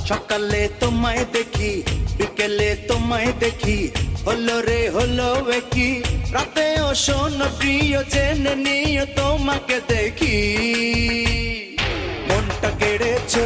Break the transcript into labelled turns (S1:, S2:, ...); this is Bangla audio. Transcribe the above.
S1: সকালে তোমায় দেখি বিকেলে তোমায় দেখি হলো রে হলো কি রাতেও শোনো প্রিয় জেনে নিও তোমাকে দেখি মনটা কেড়েছো